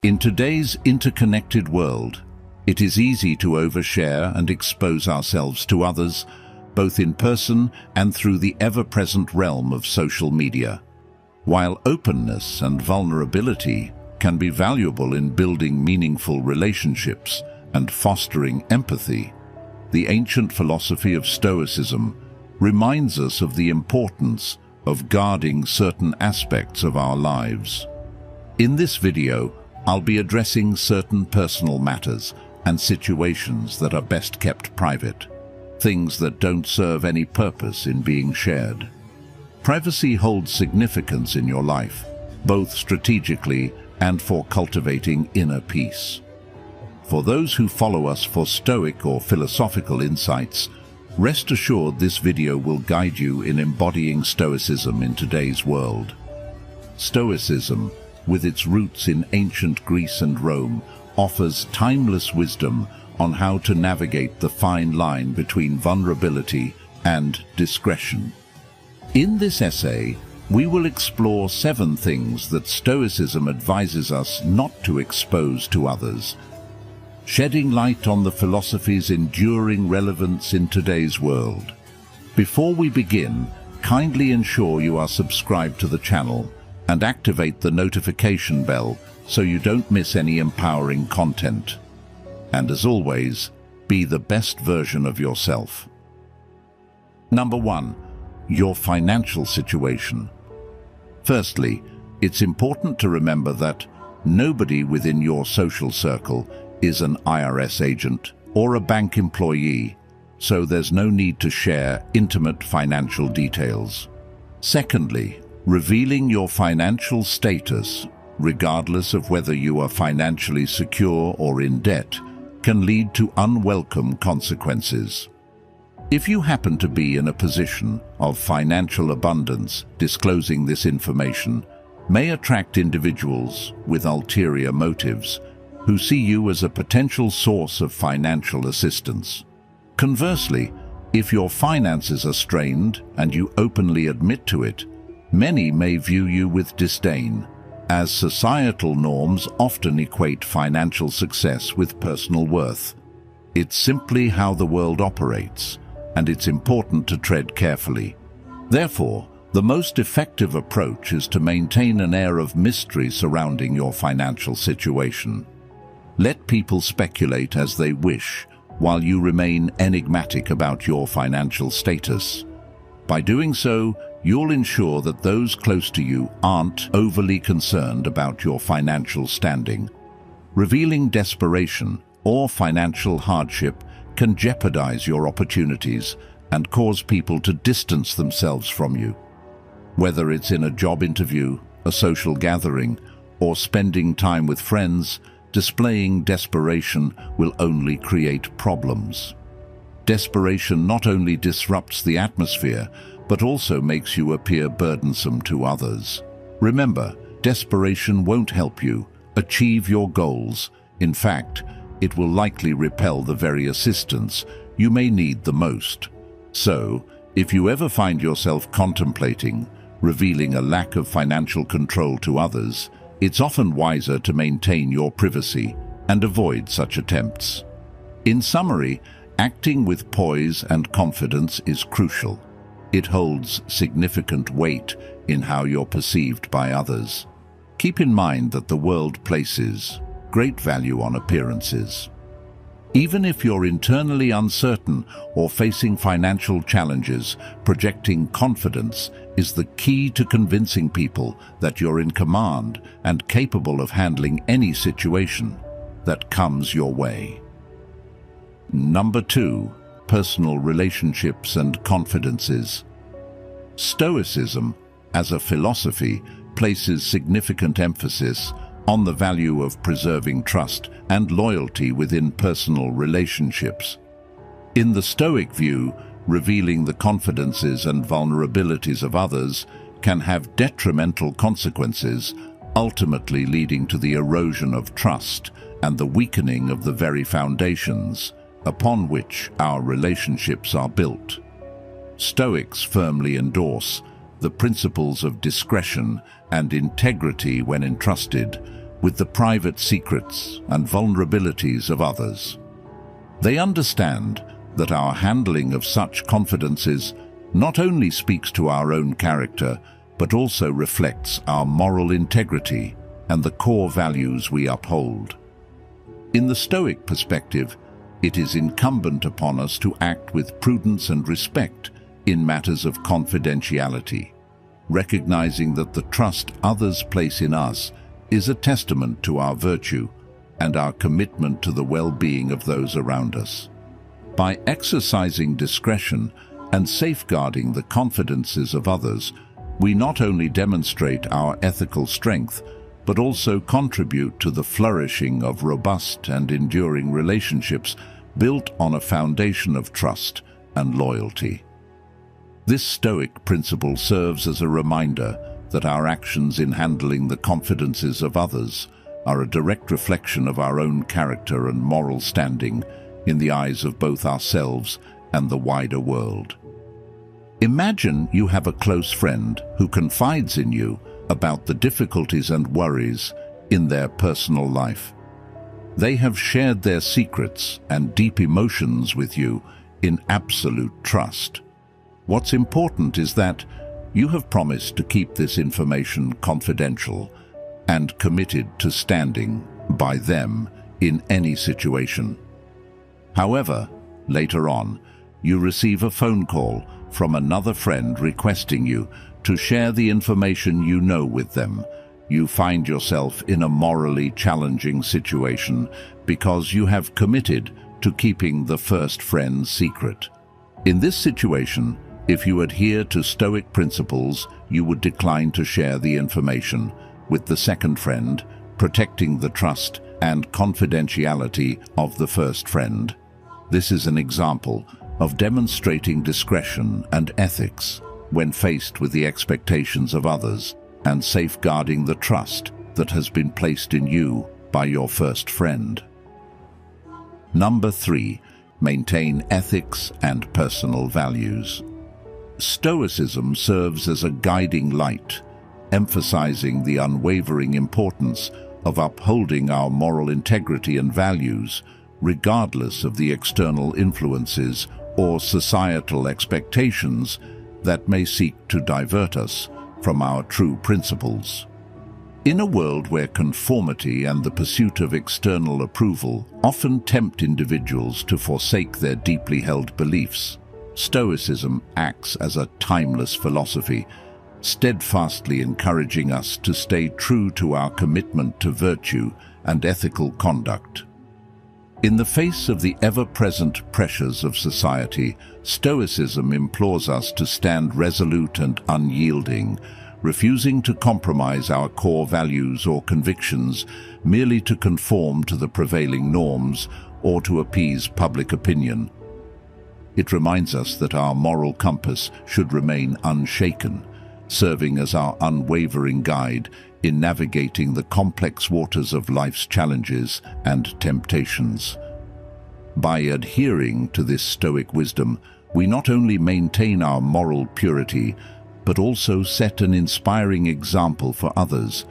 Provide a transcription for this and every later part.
In today's interconnected world, it is easy to overshare and expose ourselves to others, both in person and through the ever-present realm of social media. While openness and vulnerability can be valuable in building meaningful relationships and fostering empathy, the ancient philosophy of Stoicism reminds us of the importance of guarding certain aspects of our lives. In this video, I'll be addressing certain personal matters and situations that are best kept private, things that don't serve any purpose in being shared. Privacy holds significance in your life, both strategically and for cultivating inner peace. For those who follow us for Stoic or philosophical insights, rest assured this video will guide you in embodying Stoicism in today's world. Stoicism, with its roots in ancient Greece and Rome, offers timeless wisdom on how to navigate the fine line between vulnerability and discretion. In this essay, we will explore 7 things that Stoicism advises us not to expose to others, shedding light on the philosophy's enduring relevance in today's world. Before we begin, kindly ensure you are subscribed to the channel and activate the notification bell so you don't miss any empowering content. And as always, be the best version of yourself. Number 1. Your financial situation. Firstly, it's important to remember that nobody within your social circle is an IRS agent or a bank employee, so there's no need to share intimate financial details. Secondly, revealing your financial status, regardless of whether you are financially secure or in debt, can lead to unwelcome consequences. If you happen to be in a position of financial abundance, disclosing this information may attract individuals with ulterior motives who see you as a potential source of financial assistance. Conversely, if your finances are strained and you openly admit to it, many may view you with disdain, as societal norms often equate financial success with personal worth. It's simply how the world operates, and it's important to tread carefully. Therefore, the most effective approach is to maintain an air of mystery surrounding your financial situation. Let people speculate as they wish, while you remain enigmatic about your financial status. By doing so, you'll ensure that those close to you aren't overly concerned about your financial standing. Revealing desperation or financial hardship can jeopardize your opportunities and cause people to distance themselves from you. Whether it's in a job interview, a social gathering, or spending time with friends, displaying desperation will only create problems. Desperation not only disrupts the atmosphere, but also makes you appear burdensome to others. Remember, desperation won't help you achieve your goals. In fact, it will likely repel the very assistance you may need the most. So, if you ever find yourself contemplating revealing a lack of financial control to others, it's often wiser to maintain your privacy and avoid such attempts. In summary, acting with poise and confidence is crucial. It holds significant weight in how you're perceived by others. Keep in mind that the world places great value on appearances. Even if you're internally uncertain or facing financial challenges, projecting confidence is the key to convincing people that you're in command and capable of handling any situation that comes your way. Number 2. Personal relationships and confidences. Stoicism, as a philosophy, places significant emphasis on the value of preserving trust and loyalty within personal relationships. In the Stoic view, revealing the confidences and vulnerabilities of others can have detrimental consequences, ultimately leading to the erosion of trust and the weakening of the very foundations upon which our relationships are built. Stoics firmly endorse the principles of discretion and integrity when entrusted with the private secrets and vulnerabilities of others. They understand that our handling of such confidences not only speaks to our own character, but also reflects our moral integrity and the core values we uphold. In the Stoic perspective, it is incumbent upon us to act with prudence and respect in matters of confidentiality, recognizing that the trust others place in us is a testament to our virtue and our commitment to the well-being of those around us. By exercising discretion and safeguarding the confidences of others, we not only demonstrate our ethical strength, but also contribute to the flourishing of robust and enduring relationships built on a foundation of trust and loyalty. This Stoic principle serves as a reminder that our actions in handling the confidences of others are a direct reflection of our own character and moral standing in the eyes of both ourselves and the wider world. Imagine you have a close friend who confides in you about the difficulties and worries in their personal life. They have shared their secrets and deep emotions with you in absolute trust. What's important is that you have promised to keep this information confidential and committed to standing by them in any situation. However, later on, you receive a phone call from another friend requesting you to share the information you know with them. You find yourself in a morally challenging situation because you have committed to keeping the first friend's secret. In this situation, if you adhere to Stoic principles, you would decline to share the information with the second friend, protecting the trust and confidentiality of the first friend. This is an example of demonstrating discretion and ethics when faced with the expectations of others and safeguarding the trust that has been placed in you by your first friend. Number 3, maintain ethics and personal values. Stoicism serves as a guiding light, emphasizing the unwavering importance of upholding our moral integrity and values, regardless of the external influences or societal expectations that may seek to divert us from our true principles. In a world where conformity and the pursuit of external approval often tempt individuals to forsake their deeply held beliefs, Stoicism acts as a timeless philosophy, steadfastly encouraging us to stay true to our commitment to virtue and ethical conduct. In the face of the ever-present pressures of society, Stoicism implores us to stand resolute and unyielding, refusing to compromise our core values or convictions merely to conform to the prevailing norms or to appease public opinion. It reminds us that our moral compass should remain unshaken, serving as our unwavering guide in navigating the complex waters of life's challenges and temptations. By adhering to this Stoic wisdom, we not only maintain our moral purity, but also set an inspiring example for others,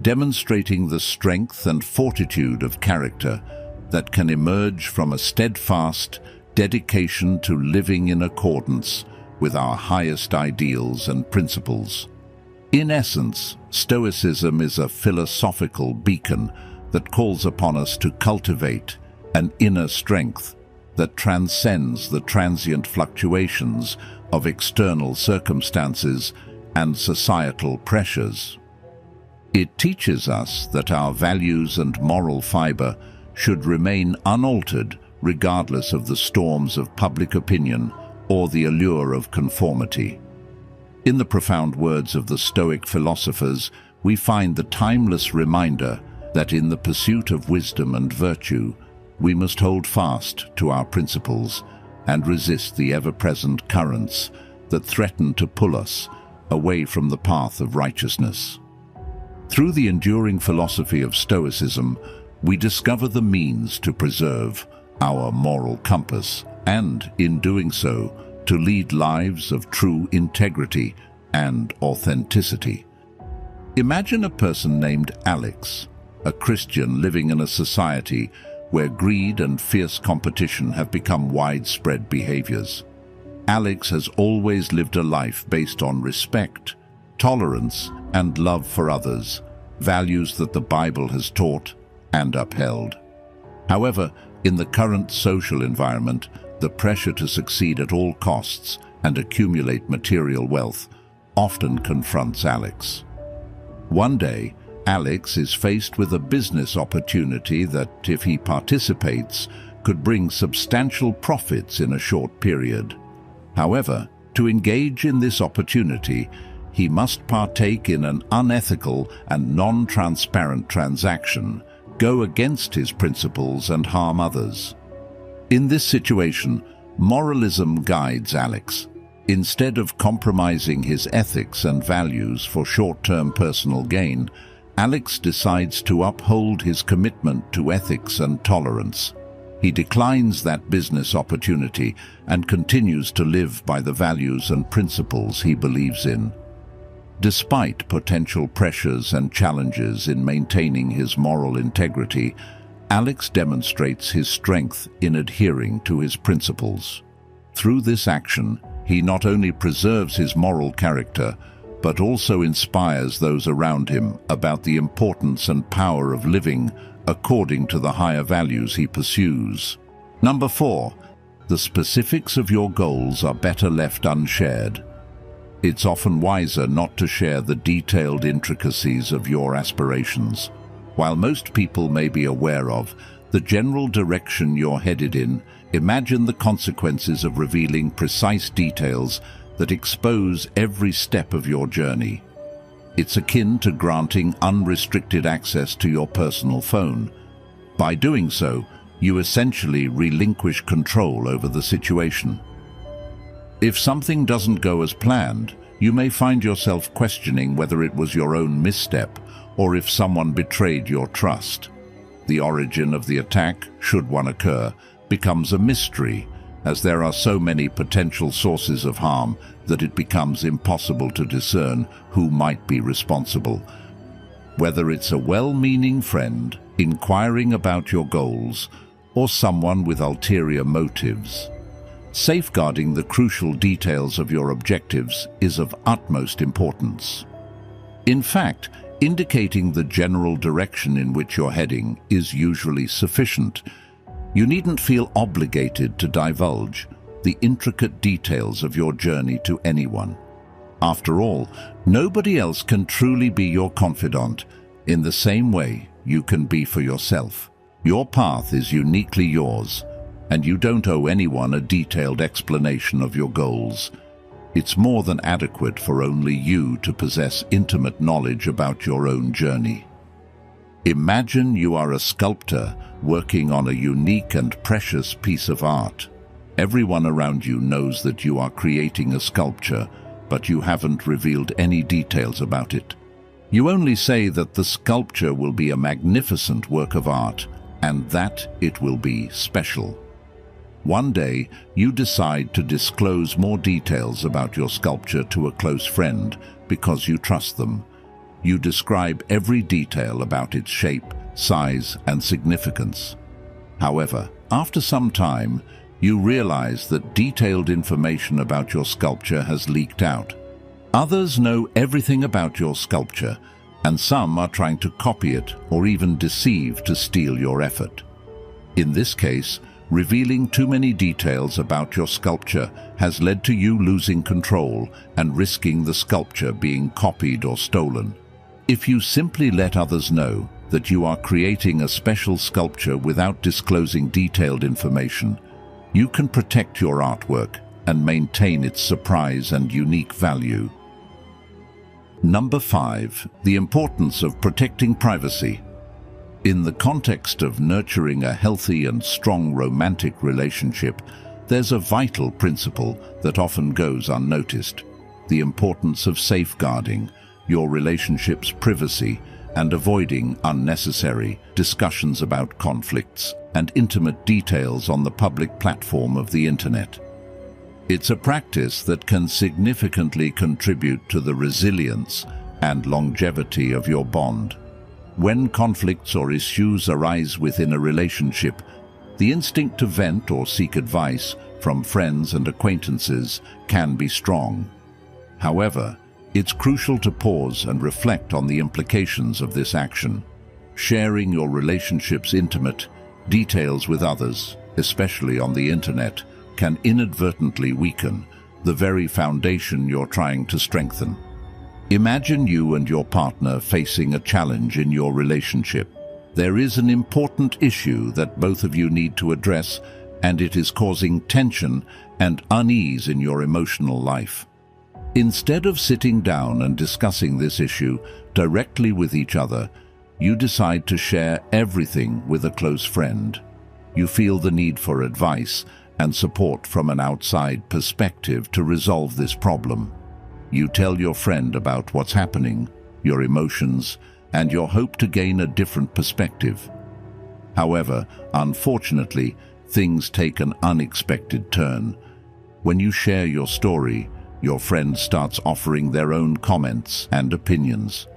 demonstrating the strength and fortitude of character that can emerge from a steadfast dedication to living in accordance with our highest ideals and principles. In essence, Stoicism is a philosophical beacon that calls upon us to cultivate an inner strength that transcends the transient fluctuations of external circumstances and societal pressures. It teaches us that our values and moral fiber should remain unaltered regardless of the storms of public opinion or the allure of conformity. In the profound words of the Stoic philosophers, we find the timeless reminder that in the pursuit of wisdom and virtue, we must hold fast to our principles and resist the ever-present currents that threaten to pull us away from the path of righteousness. Through the enduring philosophy of Stoicism, we discover the means to preserve our moral compass and, in doing so, to lead lives of true integrity and authenticity. Imagine a person named Alex, a Christian living in a society where greed and fierce competition have become widespread behaviors. Alex has always lived a life based on respect, tolerance, and love for others, values that the Bible has taught and upheld. However, in the current social environment, the pressure to succeed at all costs and accumulate material wealth often confronts Alex. One day, Alex is faced with a business opportunity that, if he participates, could bring substantial profits in a short period. However, to engage in this opportunity, he must partake in an unethical and non-transparent transaction, go against his principles and harm others. In this situation, moralism guides Alex. Instead of compromising his ethics and values for short-term personal gain, Alex decides to uphold his commitment to ethics and tolerance. He declines that business opportunity and continues to live by the values and principles he believes in. Despite potential pressures and challenges in maintaining his moral integrity, Alex demonstrates his strength in adhering to his principles. Through this action, he not only preserves his moral character, but also inspires those around him about the importance and power of living according to the higher values he pursues. Number 4. The specifics of your goals are better left unshared. It's often wiser not to share the detailed intricacies of your aspirations. While most people may be aware of the general direction you're headed in, imagine the consequences of revealing precise details that expose every step of your journey. It's akin to granting unrestricted access to your personal phone. By doing so, you essentially relinquish control over the situation. If something doesn't go as planned, you may find yourself questioning whether it was your own misstep or if someone betrayed your trust. The origin of the attack, should one occur, becomes a mystery, as there are so many potential sources of harm that it becomes impossible to discern who might be responsible. Whether it's a well-meaning friend inquiring about your goals or someone with ulterior motives, safeguarding the crucial details of your objectives is of utmost importance. In fact, indicating the general direction in which you're heading is usually sufficient. You needn't feel obligated to divulge the intricate details of your journey to anyone. After all, nobody else can truly be your confidant in the same way you can be for yourself. Your path is uniquely yours, and you don't owe anyone a detailed explanation of your goals. It's more than adequate for only you to possess intimate knowledge about your own journey. Imagine you are a sculptor working on a unique and precious piece of art. Everyone around you knows that you are creating a sculpture, but you haven't revealed any details about it. You only say that the sculpture will be a magnificent work of art and that it will be special. One day, you decide to disclose more details about your sculpture to a close friend because you trust them. You describe every detail about its shape, size, and significance. However, after some time, you realize that detailed information about your sculpture has leaked out. Others know everything about your sculpture, and some are trying to copy it or even deceive to steal your effort. In this case, revealing too many details about your sculpture has led to you losing control and risking the sculpture being copied or stolen. If you simply let others know that you are creating a special sculpture without disclosing detailed information, you can protect your artwork and maintain its surprise and unique value. Number 5. The importance of protecting privacy. In the context of nurturing a healthy and strong romantic relationship, there's a vital principle that often goes unnoticed: the importance of safeguarding your relationship's privacy and avoiding unnecessary discussions about conflicts and intimate details on the public platform of the internet. It's a practice that can significantly contribute to the resilience and longevity of your bond. When conflicts or issues arise within a relationship, the instinct to vent or seek advice from friends and acquaintances can be strong. However, it's crucial to pause and reflect on the implications of this action. Sharing your relationship's intimate details with others, especially on the internet, can inadvertently weaken the very foundation you're trying to strengthen. Imagine you and your partner facing a challenge in your relationship. There is an important issue that both of you need to address, and it is causing tension and unease in your emotional life. Instead of sitting down and discussing this issue directly with each other, you decide to share everything with a close friend. You feel the need for advice and support from an outside perspective to resolve this problem. You tell your friend about what's happening, your emotions, and your hope to gain a different perspective. However, unfortunately, things take an unexpected turn. When you share your story, your friend starts offering their own comments and opinions.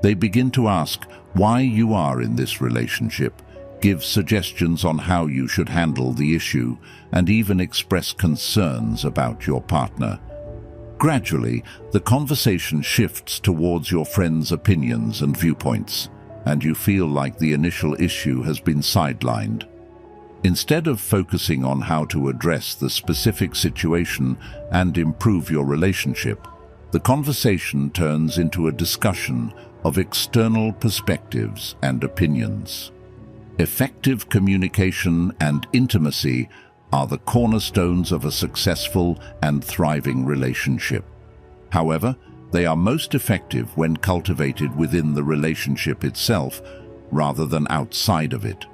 They begin to ask why you are in this relationship, give suggestions on how you should handle the issue, and even express concerns about your partner. Gradually, the conversation shifts towards your friend's opinions and viewpoints, and you feel like the initial issue has been sidelined. Instead of focusing on how to address the specific situation and improve your relationship, the conversation turns into a discussion of external perspectives and opinions. Effective communication and intimacy are the cornerstones of a successful and thriving relationship. However, they are most effective when cultivated within the relationship itself rather than outside of it.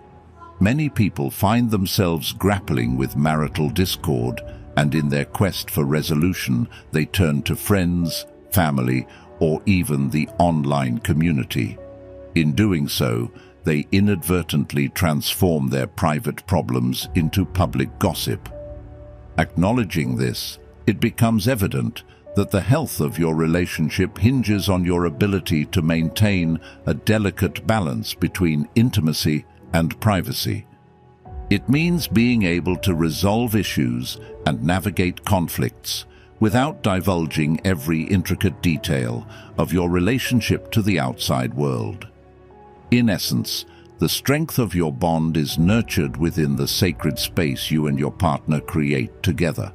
Many people find themselves grappling with marital discord, and in their quest for resolution, they turn to friends, family, or even the online community. In doing so, they inadvertently transform their private problems into public gossip. Acknowledging this, it becomes evident that the health of your relationship hinges on your ability to maintain a delicate balance between intimacy and privacy. It means being able to resolve issues and navigate conflicts without divulging every intricate detail of your relationship to the outside world. In essence, the strength of your bond is nurtured within the sacred space you and your partner create together.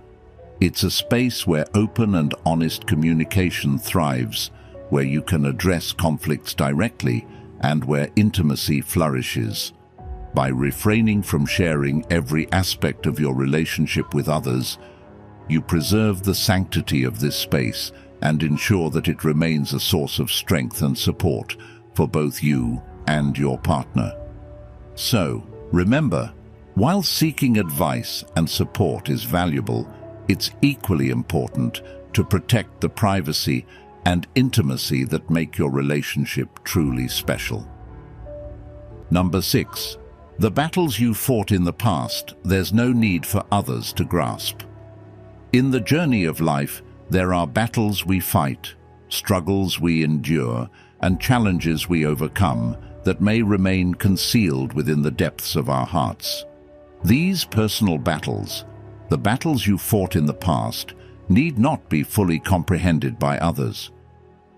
It's a space where open and honest communication thrives, where you can address conflicts directly, and where intimacy flourishes. By refraining from sharing every aspect of your relationship with others, you preserve the sanctity of this space and ensure that it remains a source of strength and support for both you and your partner. So, remember, while seeking advice and support is valuable, it's equally important to protect the privacy and intimacy that make your relationship truly special. Number 6. The battles you fought in the past, there's no need for others to grasp. In the journey of life, there are battles we fight, struggles we endure, and challenges we overcome that may remain concealed within the depths of our hearts. These personal battles, the battles you fought in the past, need not be fully comprehended by others.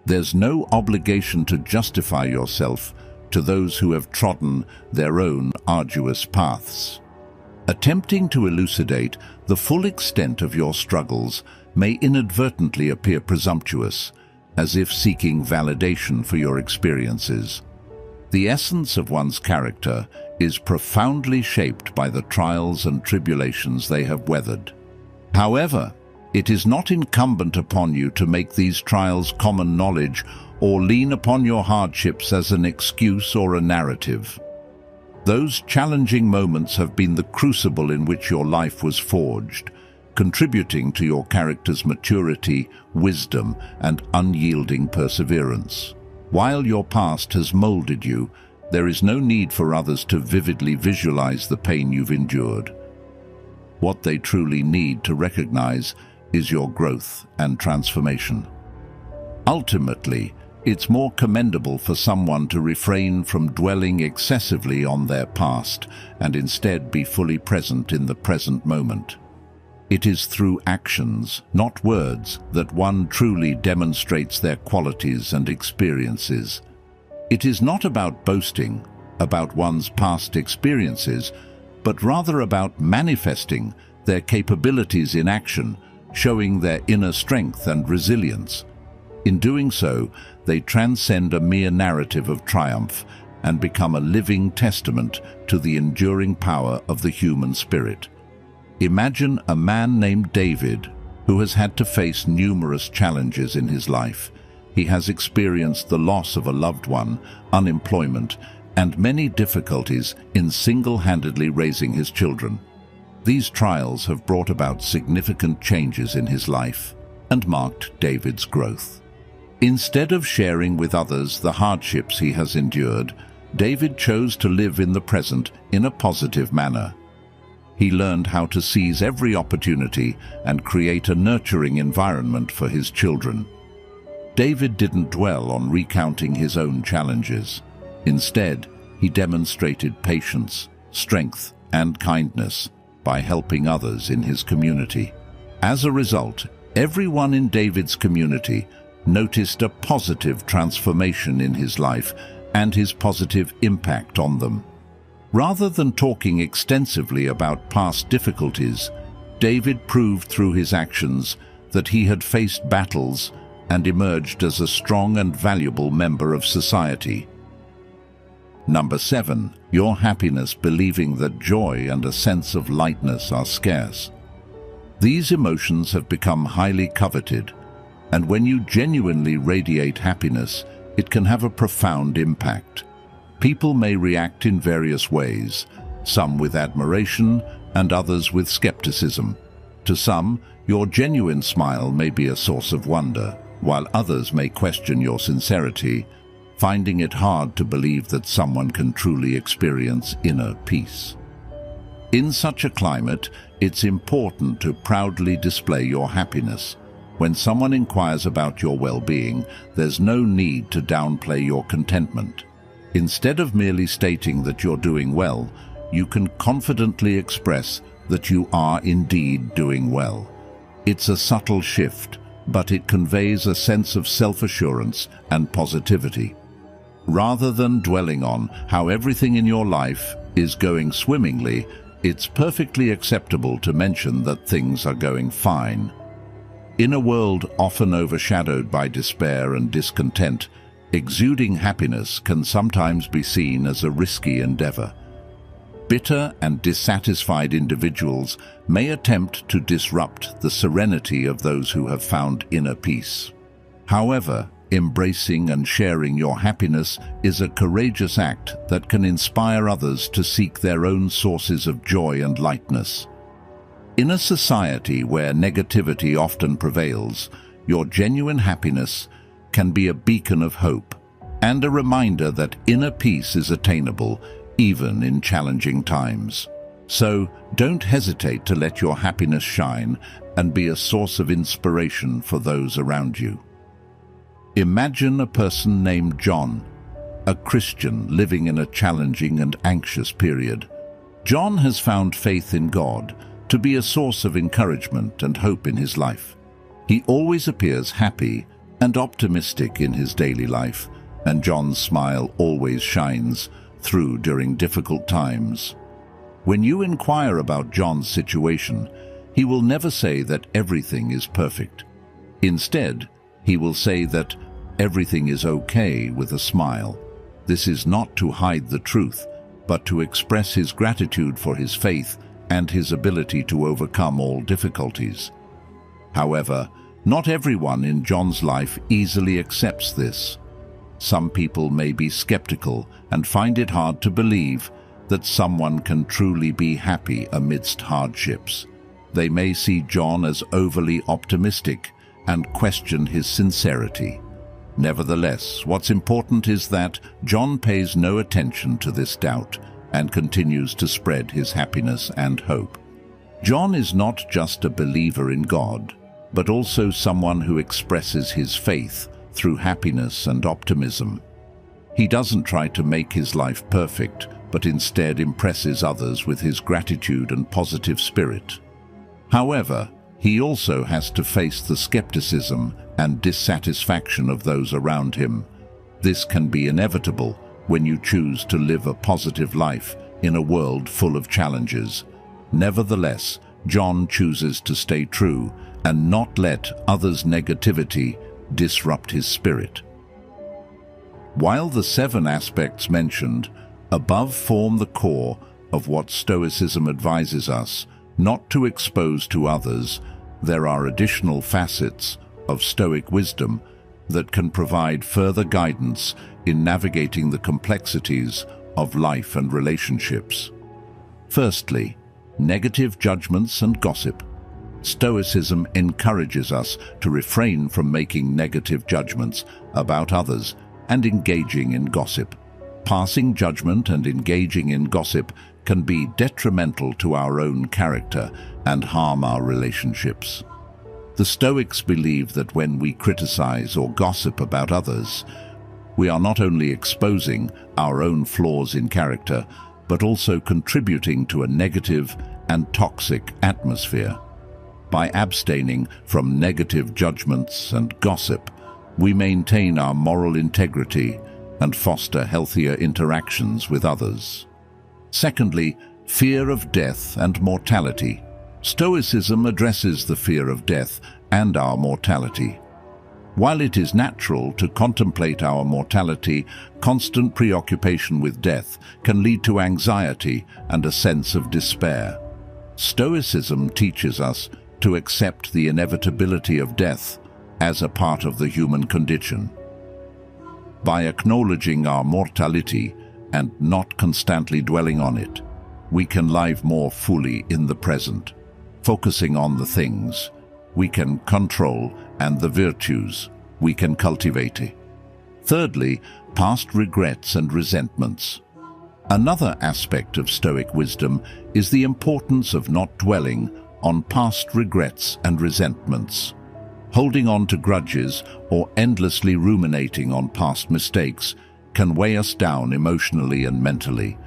There's no obligation to justify yourself to those who have trodden their own arduous paths. Attempting to elucidate the full extent of your struggles may inadvertently appear presumptuous, as if seeking validation for your experiences. The essence of one's character is profoundly shaped by the trials and tribulations they have weathered. However, it is not incumbent upon you to make these trials common knowledge or lean upon your hardships as an excuse or a narrative. Those challenging moments have been the crucible in which your life was forged, contributing to your character's maturity, wisdom, and unyielding perseverance. While your past has molded you, there is no need for others to vividly visualize the pain you've endured. What they truly need to recognize is your growth and transformation. Ultimately, It's more commendable for someone to refrain from dwelling excessively on their past and instead be fully present in the present moment. It is through actions, not words, that one truly demonstrates their qualities and experiences. It is not about boasting about one's past experiences, but rather about manifesting their capabilities in action, showing their inner strength and resilience. In doing so, they transcend a mere narrative of triumph and become a living testament to the enduring power of the human spirit. Imagine a man named David who has had to face numerous challenges in his life. He has experienced the loss of a loved one, unemployment, and many difficulties in single-handedly raising his children. These trials have brought about significant changes in his life and marked David's growth. Instead of sharing with others the hardships he has endured, David chose to live in the present in a positive manner. He learned how to seize every opportunity and create a nurturing environment for his children. David didn't dwell on recounting his own challenges. Instead, he demonstrated patience, strength, and kindness by helping others in his community. As a result, everyone in David's community noticed a positive transformation in his life and his positive impact on them. Rather than talking extensively about past difficulties, David proved through his actions that he had faced battles and emerged as a strong and valuable member of society. Number 7. Your happiness believing that joy and a sense of lightness are scarce. These emotions have become highly coveted, and when you genuinely radiate happiness, it can have a profound impact. People may react in various ways, some with admiration and others with skepticism. To some, your genuine smile may be a source of wonder, while others may question your sincerity, finding it hard to believe that someone can truly experience inner peace. In such a climate, it's important to proudly display your happiness. When someone inquires about your well-being, there's no need to downplay your contentment. Instead of merely stating that you're doing well, you can confidently express that you are indeed doing well. It's a subtle shift, but it conveys a sense of self-assurance and positivity. Rather than dwelling on how everything in your life is going swimmingly, it's perfectly acceptable to mention that things are going fine. In a world often overshadowed by despair and discontent, exuding happiness can sometimes be seen as a risky endeavor. Bitter and dissatisfied individuals may attempt to disrupt the serenity of those who have found inner peace. However, embracing and sharing your happiness is a courageous act that can inspire others to seek their own sources of joy and lightness. In a society where negativity often prevails, your genuine happiness can be a beacon of hope and a reminder that inner peace is attainable even in challenging times. So, don't hesitate to let your happiness shine and be a source of inspiration for those around you. Imagine a person named John, a Christian living in a challenging and anxious period. John has found faith in God to be a source of encouragement and hope in his life. He always appears happy and optimistic in his daily life, and John's smile always shines through during difficult times. When you inquire about John's situation, he will never say that everything is perfect. Instead, he will say that everything is okay with a smile. This is not to hide the truth, but to express his gratitude for his faith and his ability to overcome all difficulties. However, not everyone in John's life easily accepts this. Some people may be skeptical and find it hard to believe that someone can truly be happy amidst hardships. They may see John as overly optimistic and question his sincerity. Nevertheless, what's important is that John pays no attention to this doubt and continues to spread his happiness and hope. John is not just a believer in God, but also someone who expresses his faith through happiness and optimism. He doesn't try to make his life perfect, but instead impresses others with his gratitude and positive spirit. However, he also has to face the skepticism and dissatisfaction of those around him. This can be inevitable when you choose to live a positive life in a world full of challenges. Nevertheless, John chooses to stay true and not let others' negativity disrupt his spirit. While the 7 aspects mentioned above form the core of what Stoicism advises us not to expose to others, there are additional facets of Stoic wisdom that can provide further guidance in navigating the complexities of life and relationships. Firstly, negative judgments and gossip. Stoicism encourages us to refrain from making negative judgments about others and engaging in gossip. Passing judgment and engaging in gossip can be detrimental to our own character and harm our relationships. The Stoics believe that when we criticize or gossip about others, we are not only exposing our own flaws in character, but also contributing to a negative and toxic atmosphere. By abstaining from negative judgments and gossip, we maintain our moral integrity and foster healthier interactions with others. Secondly, fear of death and mortality. Stoicism addresses the fear of death and our mortality. While it is natural to contemplate our mortality, constant preoccupation with death can lead to anxiety and a sense of despair. Stoicism teaches us to accept the inevitability of death as a part of the human condition. By acknowledging our mortality and not constantly dwelling on it, we can live more fully in the present, focusing on the things we can control and the virtues we can cultivate. Thirdly, past regrets and resentments. Another aspect of Stoic wisdom is the importance of not dwelling on past regrets and resentments. Holding on to grudges or endlessly ruminating on past mistakes can weigh us down emotionally and mentally.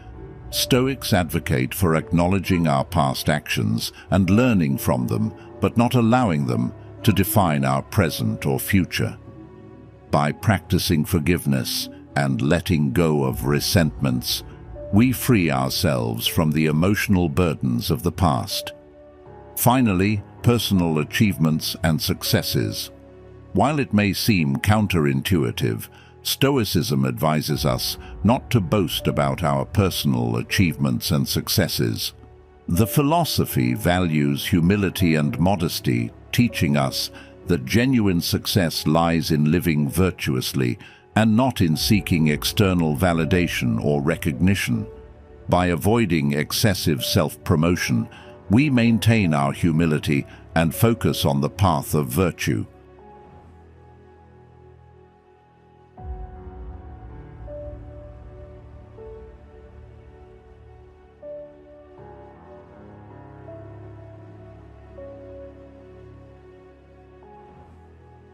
Stoics advocate for acknowledging our past actions and learning from them, but not allowing them to define our present or future. By practicing forgiveness and letting go of resentments, we free ourselves from the emotional burdens of the past. Finally, personal achievements and successes. While it may seem counterintuitive, Stoicism advises us not to boast about our personal achievements and successes. The philosophy values humility and modesty, teaching us that genuine success lies in living virtuously and not in seeking external validation or recognition. By avoiding excessive self-promotion, we maintain our humility and focus on the path of virtue.